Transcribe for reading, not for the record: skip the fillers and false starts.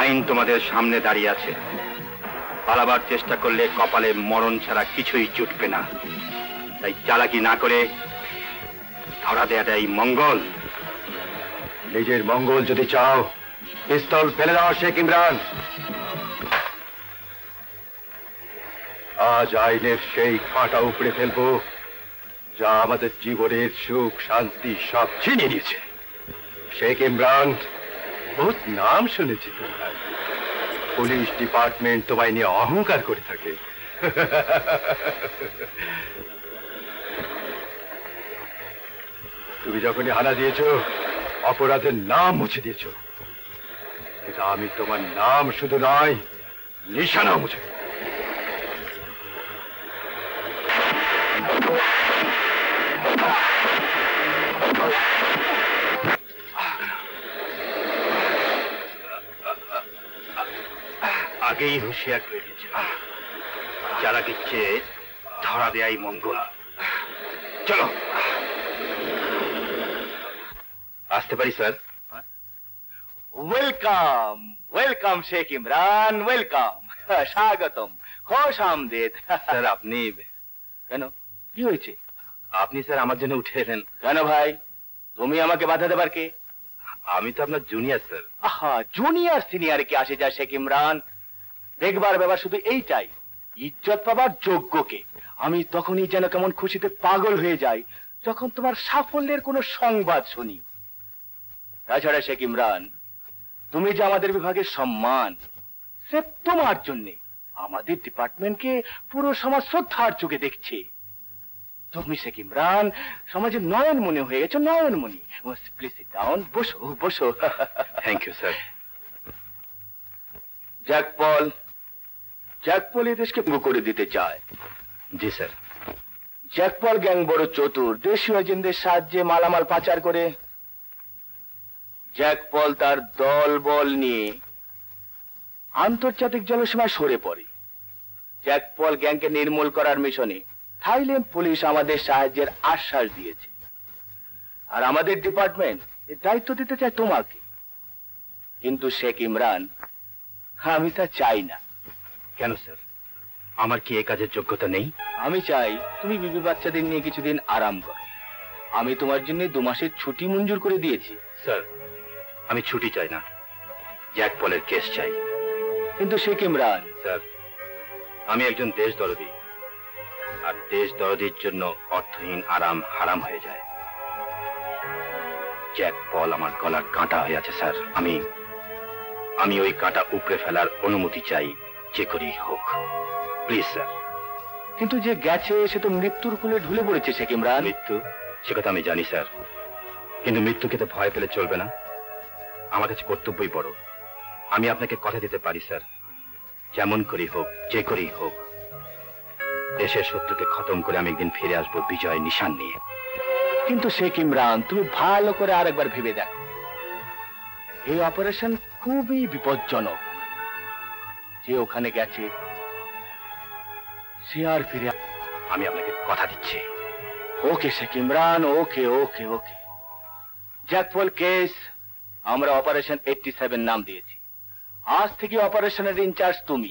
আইন তোমাদের সামনে দাঁড়িয়ে আছে, পালাবার চেষ্টা করলে কপালে মরণ ছাড়া কিছুই জুটবে না। তাই চালাকি না করে ধরা দেয়াটাই মঙ্গল। নিজের মঙ্গল যদি চাও, পিস্তল ফেলে দাও শেখ ইমরান। আজ আইনের সেই কাঁটা উপড়ে ফেলবো যা আমাদের জীবনের সুখ শান্তি সব ছিনিয়ে নিয়েছে। শেখ ইমরান, বহুত নাম শুনেছি তোমার। পুলিশ ডিপার্টমেন্ট তোমায় নিয়ে অহংকার করে থাকে। তুমি যখনই হানা দিয়েছো, অপরাধের নাম মুছে দিয়েছ, কিন্তু আমি তোমার নাম শুধু নয়, নিশানা মুছে। আগেই হুঁশিয়ার করে দিয়েছে, চালাকির চেয়ে ধরা দেয়াই মঙ্গল। চলো, আসতে পারি sir? Welcome welcome Sheikh Imran, welcome, স্বাগতম, খুশ আমদেদ। স্যার আপনি কেন, কি হয়েছে? আপনি স্যার আমার জন্য উঠে এলেন কেন ভাই, তুমি আমাকে বাধা দেবার কে? আমি তো আপনার জুনিয়র স্যার। আহা, জুনিয়র সিনিয়র কি আসে যায় শেখ ইমরান? দেখবার ব্যাপার শুধু এইটাই, ইজ্জত পাবার যোগ্যকে। আমি তখনই যেন কেমন খুশিতে পাগল হয়ে যাই যখন তোমার সাফল্যের কোনো সংবাদ শুনি। তাছাড়া শেখ ইমরান, তুমি যে আমাদের বিভাগের সম্মান, সে তোমার জন্যে আমাদের ডিপার্টমেন্টকে পুরো সমাজ শ্রদ্ধার চোখে দেখছে। তুমি শেখ ইমরান সমাজের নয়নমণি হয়ে গেছো, নয়নমণি। প্লিজ সিট ডাউন, বসো বসো। Thank you sir. Jack Paul এই দেশকে পুরো করে দিতে চায়। জি স্যার। জ্যাক পল গ্যাং বড় চতুর, দেশীয় এজেন্টদের সাহায্যে মালামাল পাচার করে। জ্যাক পল তার দল বল নিয়ে আন্তর্জাতিক জলসীমায় সরে পড়ে। জ্যাক পল গ্যাংকে নির্মূল করার মিশনে থাইল্যান্ড পুলিশ আমাদের সাহায্যের আশ্বাস দিয়েছে, আর আমাদের ডিপার্টমেন্ট এর দায়িত্ব দিতে চায় তোমাকে। কিন্তু শেখ ইমরান, আমি তা চাই না। কেন স্যার, আমার কি এ কাজের যোগ্যতা নেই? আমি চাই তুমি বিবি বাচ্চাদের নিয়ে কিছুদিন আরাম করো। আমি তোমার জন্য 2 মাসের ছুটি মঞ্জুর করে দিয়েছি। স্যার, আমি ছুটি চাই না, জ্যাক পলের কেস চাই। কিন্তু শেখ ইমরান, স্যার, আমি একজন দেশ দরদি, আর দেশ দরদির জন্য অর্থহীন আরাম হারাম হয়ে যায়। জ্যাক পল আমার গলার কাঁটা হয়ে আছে স্যার। আমি ওই কাঁটা উপড়ে ফেলার অনুমতি চাই, যে করেই হোক, প্লিজ স্যার। কিন্তু যে গেছে সে তো মৃত্যুর কোলে ঢুলে পড়েছে শেখ ইমরান। মৃত্যু, সে কথা আমি জানি স্যার, কিন্তু মৃত্যুকে তো ভয় পেলে চলবে না। আমার কাছে কর্তব্যই বড়। আমি আপনাকে কথা দিতে পারি স্যার, যেমন করেই হোক, যে করেই হোক, দেশের শত্রুকে খতম করে আমি একদিন ফিরে আসবো বিজয় নিশান নিয়ে। কিন্তু শেখ ইমরান, তুমি ভালো করে আরেকবার ভেবে দেখো, এই অপারেশন খুবই বিপজ্জনক। যে ওখানে গেছে সে আর ফিরে। আমি আপনাকে কথা দিচ্ছি। ওকে শেখ ইমরান, ওকে ওকে ওকে। জ্যাক পল কেস আমরা অপারেশন 87 নাম দিয়েছি। আজ থেকে অপারেশনের ইনচার্জ তুমি।